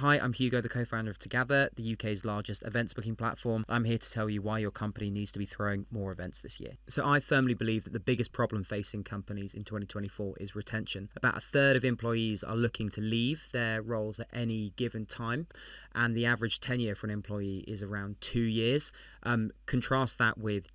Hi, I'm Hugo, the co-founder of Togather, the UK's largest events booking platform. I'm here to tell you why your company needs to be throwing more events this year. So I firmly believe that the biggest problem facing companies in 2024 is retention. About a third of employees are looking to leave their roles at any given time, and the average tenure for an employee is around 2 years. Contrast that with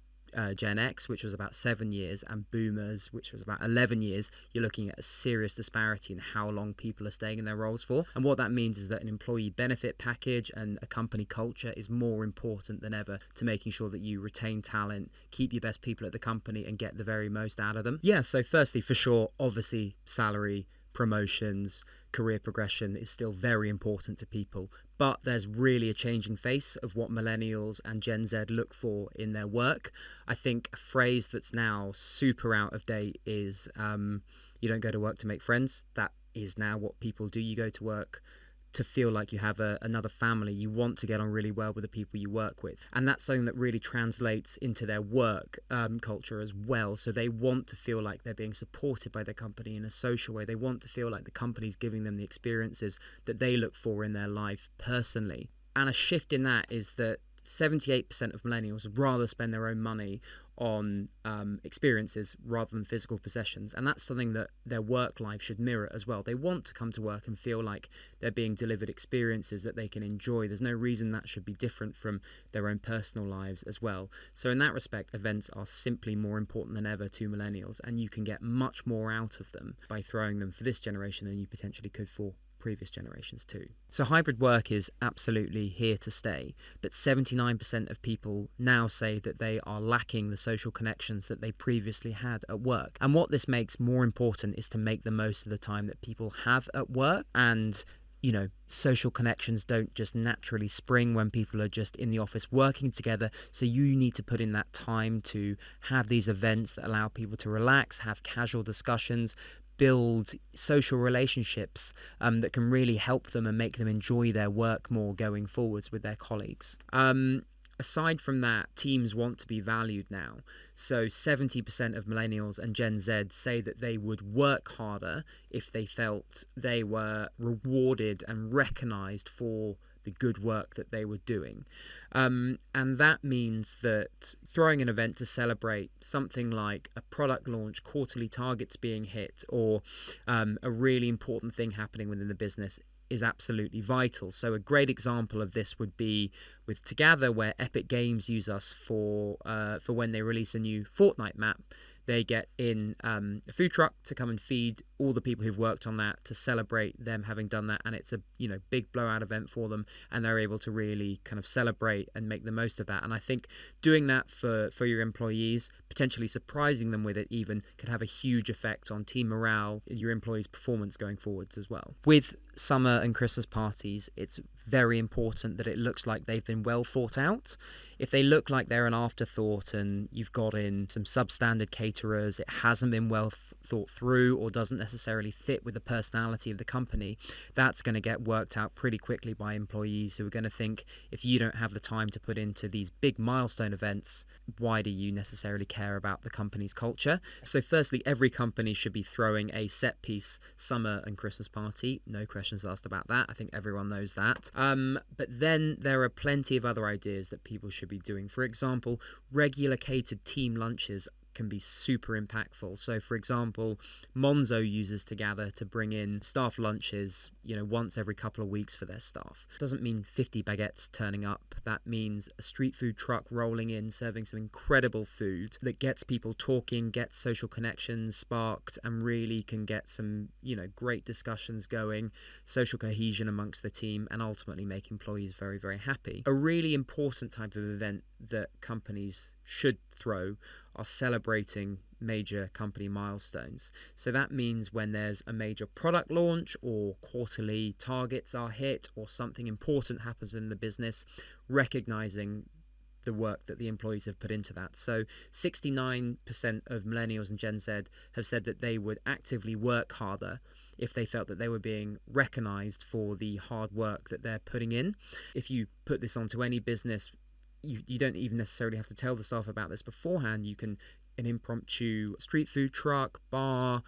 Gen X, which was about 7 years, and Boomers, which was about 11 years. You're looking at a serious disparity in how long people are staying in their roles for. And what that means is that an employee benefit package and a company culture is more important than ever to making sure that you retain talent, keep your best people at the company, and get the very most out of them. Yeah, so firstly, for sure, obviously, salary, promotions, career progression is still very important to people, but there's really a changing face of what millennials and Gen Z look for in their work. I think a phrase that's now super out of date is you don't go to work to make friends. That is now what people do. You go to work to feel like you have another family. You want to get on really well with the people you work with. And that's something that really translates into their work culture as well. So they want to feel like they're being supported by their company in a social way. They want to feel like the company's giving them the experiences that they look for in their life personally. And a shift in that is that 78% of millennials would rather spend their own money on experiences rather than physical possessions, and that's something that their work life should mirror as well. They want to come to work and feel like they're being delivered experiences that they can enjoy. There's no reason that should be different from their own personal lives as well. So in that respect, events are simply more important than ever to millennials, and you can get much more out of them by throwing them for this generation than you potentially could for previous generations too. So hybrid work is absolutely here to stay, but 79% of people now say that they are lacking the social connections that they previously had at work. And what this makes more important is to make the most of the time that people have at work. And social connections don't just naturally spring when people are just in the office working together. So you need to put in that time to have these events that allow people to relax, have casual discussions, build social relationships that can really help them and make them enjoy their work more going forwards with their colleagues. Aside from that, teams want to be valued now. So 70% of millennials and Gen Z say that they would work harder if they felt they were rewarded and recognized for the good work that they were doing. And that means that throwing an event to celebrate something like a product launch, quarterly targets being hit, or a really important thing happening within the business is absolutely vital. So a great example of this would be with Togather, where Epic Games use us for when they release a new Fortnite map. They get in a food truck to come and feed all the people who've worked on that to celebrate them having done that, and it's a big blowout event for them, and they're able to really kind of celebrate and make the most of that. And I think doing that for your employees, potentially surprising them with it even, could have a huge effect on team morale, your employees' performance going forwards as well. With summer and Christmas parties, it's very important that it looks like they've been well thought out. If they look like they're an afterthought and you've got in some substandard caterers, it hasn't been well thought through or doesn't necessarily fit with the personality of the company, that's going to get worked out pretty quickly by employees who are going to think, if you don't have the time to put into these big milestone events, why do you necessarily care about the company's culture? So firstly, every company should be throwing a set piece summer and Christmas party. No questions asked about that. I think everyone knows that. But then there are plenty of other ideas that people should be doing. For example, regular catered team lunches can be super impactful. So for example, Monzo uses Togather to bring in staff lunches, once every couple of weeks for their staff. It doesn't mean 50 baguettes turning up. That means a street food truck rolling in, serving some incredible food that gets people talking, gets social connections sparked, and really can get some, great discussions going, social cohesion amongst the team, and ultimately make employees very, very happy. A really important type of event that companies should throw are celebrating major company milestones. So that means when there's a major product launch or quarterly targets are hit or something important happens in the business, recognizing the work that the employees have put into that. So 69% of millennials and Gen Z have said that they would actively work harder if they felt that they were being recognized for the hard work that they're putting in. If you put this onto any business, you don't even necessarily have to tell the staff about this beforehand. You can an impromptu street food truck, bar,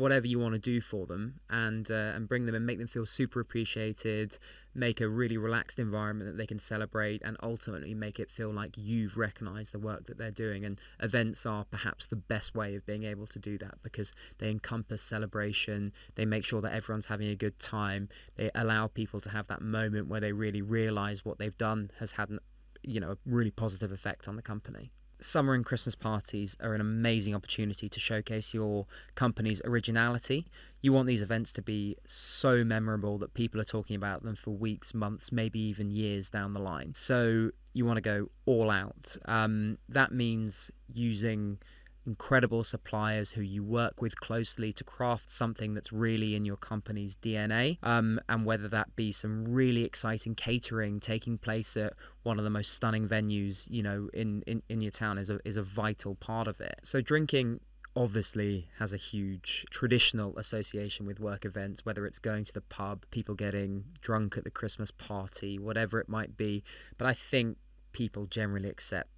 whatever you want to do for them, and bring them and make them feel super appreciated, make a really relaxed environment that they can celebrate, and ultimately make it feel like you've recognized the work that they're doing. And events are perhaps the best way of being able to do that, because they encompass celebration, they make sure that everyone's having a good time, they allow people to have that moment where they really realize what they've done has had a really positive effect on the company. Summer and Christmas parties are an amazing opportunity to showcase your company's originality. You want these events to be so memorable that people are talking about them for weeks, months, maybe even years down the line. So you want to go all out. That means using incredible suppliers who you work with closely to craft something that's really in your company's DNA, and whether that be some really exciting catering taking place at one of the most stunning venues in your town is a vital part of it. So drinking obviously has a huge traditional association with work events, whether it's going to the pub, people getting drunk at the Christmas party, whatever it might be. But I think people generally accept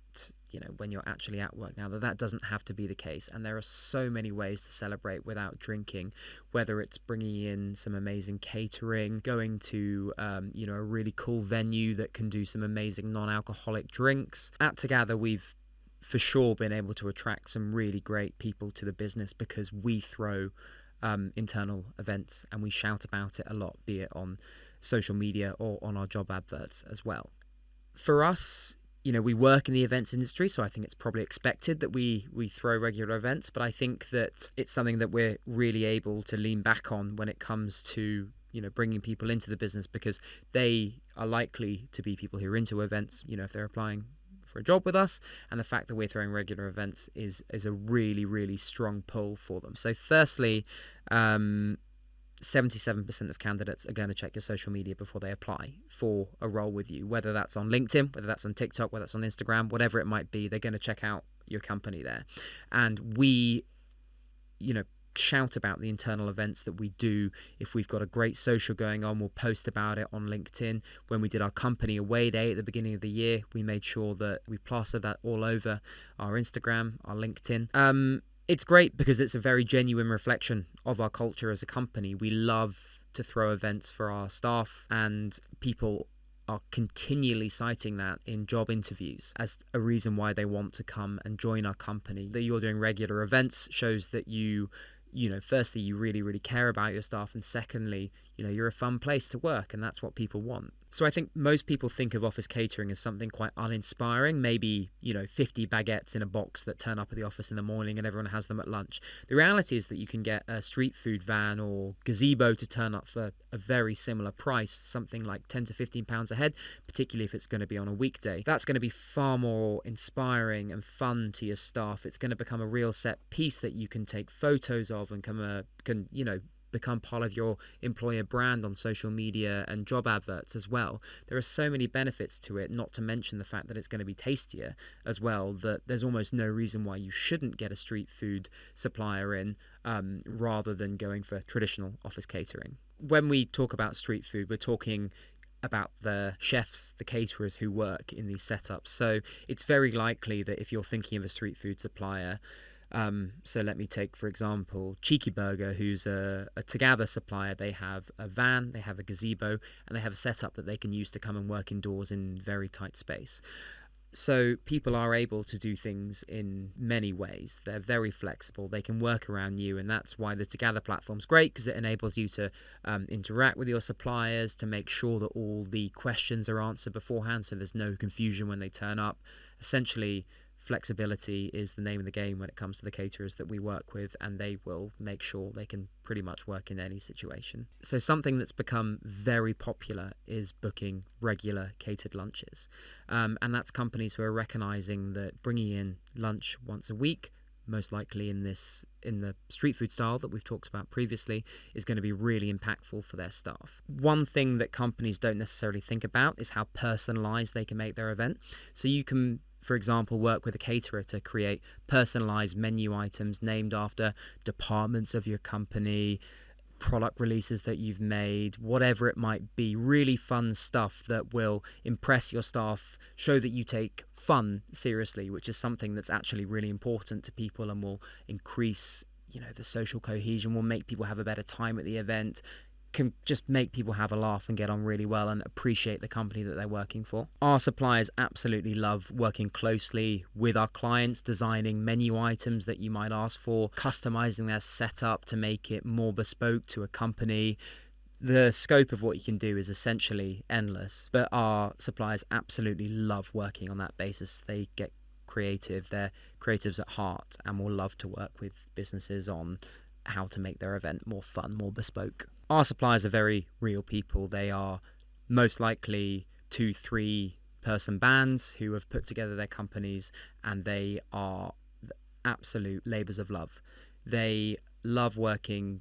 when you're actually at work now that doesn't have to be the case, and there are so many ways to celebrate without drinking, whether it's bringing in some amazing catering, going to a really cool venue that can do some amazing non-alcoholic drinks. At Togather, we've for sure been able to attract some really great people to the business because we throw internal events and we shout about it a lot, be it on social media or on our job adverts as well. For us, we work in the events industry, so I think it's probably expected that we throw regular events, but I think that it's something that we're really able to lean back on when it comes to, bringing people into the business, because they are likely to be people who are into events, if they're applying for a job with us, and the fact that we're throwing regular events is a really, really strong pull for them. So firstly, 77% of candidates are going to check your social media before they apply for a role with you, whether that's on LinkedIn, whether that's on TikTok, whether that's on Instagram, whatever it might be. They're going to check out your company there. And we, shout about the internal events that we do. If we've got a great social going on, we'll post about it on LinkedIn. When we did our company away day at the beginning of the year, we made sure that we plastered that all over our Instagram, our LinkedIn. It's great because it's a very genuine reflection of our culture as a company. We love to throw events for our staff, and people are continually citing that in job interviews as a reason why they want to come and join our company. That you're doing regular events shows that firstly, you really, really care about your staff, and secondly, you're a fun place to work, and that's what people want. So I think most people think of office catering as something quite uninspiring, maybe, 50 baguettes in a box that turn up at the office in the morning and everyone has them at lunch. The reality is that you can get a street food van or gazebo to turn up for a very similar price, something like £10 to £15 a head, particularly if it's going to be on a weekday. That's going to be far more inspiring and fun to your staff. It's going to become a real set piece that you can take photos of and become part of your employer brand on social media and job adverts as well. There are so many benefits to it, not to mention the fact that it's going to be tastier as well, that there's almost no reason why you shouldn't get a street food supplier in rather than going for traditional office catering. When we talk about street food, we're talking about the chefs, the caterers who work in these setups. So it's very likely that if you're thinking of a street food supplier, so let me take, for example, Cheeky Burger, who's a Togather supplier. They have a van, they have a gazebo, and they have a setup that they can use to come and work indoors in very tight space. So people are able to do things in many ways. They're very flexible. They can work around you, and that's why the Togather platform's great, because it enables you to interact with your suppliers, to make sure that all the questions are answered beforehand, so there's no confusion when they turn up. Essentially, flexibility is the name of the game when it comes to the caterers that we work with, and they will make sure they can pretty much work in any situation. So something that's become very popular is booking regular catered lunches. And that's companies who are recognizing that bringing in lunch once a week, most likely in the street food style that we've talked about previously, is going to be really impactful for their staff. One thing that companies don't necessarily think about is how personalized they can make their event. So you can, for example, work with a caterer to create personalized menu items named after departments of your company, product releases that you've made, whatever it might be. Really fun stuff that will impress your staff, show that you take fun seriously, which is something that's actually really important to people and will increase the social cohesion will make people have a better time at the event, can just make people have a laugh and get on really well and appreciate the company that they're working for. Our suppliers absolutely love working closely with our clients, designing menu items that you might ask for, customizing their setup to make it more bespoke to a company. The scope of what you can do is essentially endless, but our suppliers absolutely love working on that basis. They get creative, they're creatives at heart, and will love to work with businesses on how to make their event more fun, more bespoke. Our suppliers are very real people. They are most likely 2-3 person bands who have put together their companies, and they are absolute labours of love. They love working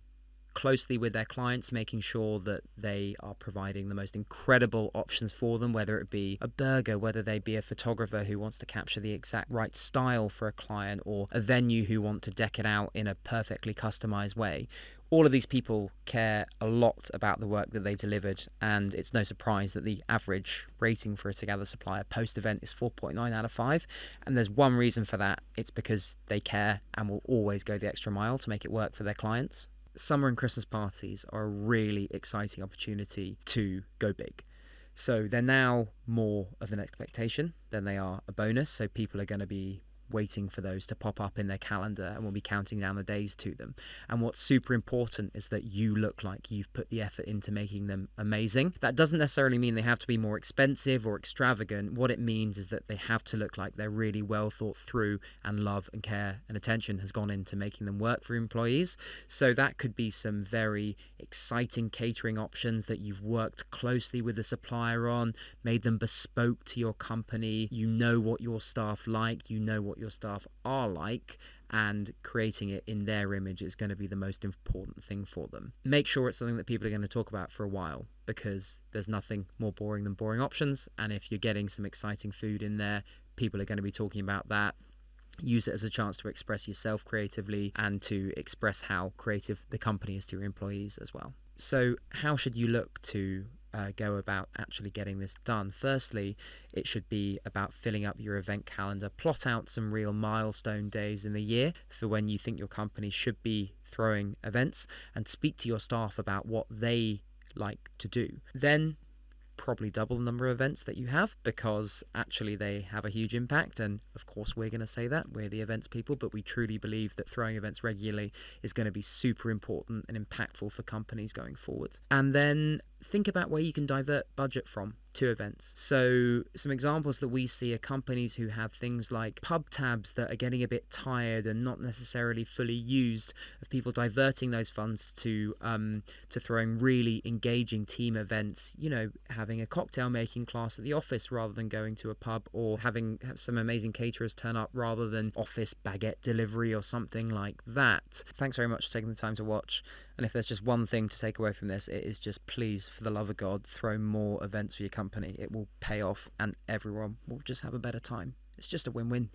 closely with their clients, making sure that they are providing the most incredible options for them, whether it be a burger, whether they be a photographer who wants to capture the exact right style for a client, or a venue who want to deck it out in a perfectly customized way. All of these people care a lot about the work that they delivered, and it's no surprise that the average rating for a Togather supplier post-event is 4.9 out of 5, and there's one reason for that. It's because they care and will always go the extra mile to make it work for their clients. Summer and Christmas parties are a really exciting opportunity to go big. So they're now more of an expectation than they are a bonus. So people are going to be waiting for those to pop up in their calendar, and we'll be counting down the days to them. And what's super important is that you look like you've put the effort into making them amazing. That doesn't necessarily mean they have to be more expensive or extravagant. What it means is that they have to look like they're really well thought through, and love and care and attention has gone into making them work for employees. So that could be some very exciting catering options that you've worked closely with the supplier on, made them bespoke to your company. You know what your staff like, you know what your staff are like, and creating it in their image is going to be the most important thing for them. Make sure it's something that people are going to talk about for a while, because there's nothing more boring than boring options, and if you're getting some exciting food in there, people are going to be talking about that. Use it as a chance to express yourself creatively and to express how creative the company is to your employees as well. So how should you look to go about actually getting this done? Firstly, it should be about filling up your event calendar. Plot out some real milestone days in the year for when you think your company should be throwing events, and speak to your staff about what they like to do. Then probably double the number of events that you have, because actually they have a huge impact. And of course we're going to say that we're the events people, but we truly believe that throwing events regularly is going to be super important and impactful for companies going forward. And then think about where you can divert budget from to events. So some examples that we see are companies who have things like pub tabs that are getting a bit tired and not necessarily fully used, of people diverting those funds to throwing really engaging team events, having a cocktail making class at the office rather than going to a pub, or having some amazing caterers turn up rather than office baguette delivery or something like that. Thanks very much for taking the time to watch. And if there's just one thing to take away from this, it is just, please, for the love of God, throw more events for your company. It will pay off and everyone will just have a better time. It's just a win-win.